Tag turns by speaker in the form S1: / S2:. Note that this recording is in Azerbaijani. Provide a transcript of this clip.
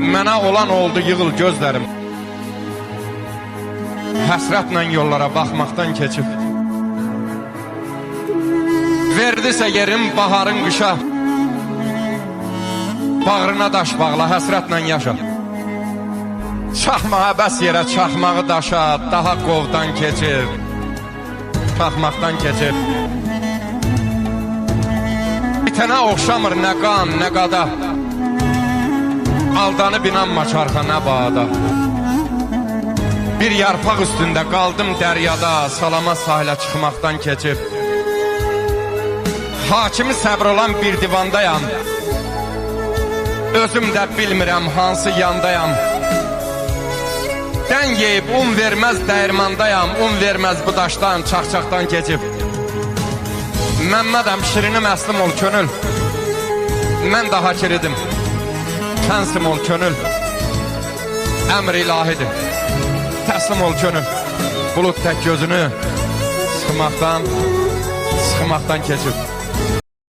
S1: Mənə olan oldu yığıl gözlərim. Həsrətlə yollara baxmaqdan keçib. Verdisə yerim baharın qışa. Bağrına daş bağla, həsrətlə yaşa. Çaxmağa bəs yerə, çaxmağı daşa, daha qovdan keçir. Çaxmaqdan keçir. Bitənə oxşamır nə qan, nə qada. Aldanıb inanma çarxa, nə bağda. Bir yarpaq üstündə qaldım dəryada, salama sahilə çıxmaqdan keçib. Hakimi səbr olan bir divandayam. Özüm də bilmirəm hansı yandayam. Dən yeyib un verməz dəyirmandayam. Un verməz bu daşdan, çaxçaqdan keçib. Məmmədəm şirinim əslim ol könül. Mən daha kiridim. Kənsim ol könül. Əmr ilahidir. Təslim ol könül. Bulut tək gözünü sıxmaqdan keçib.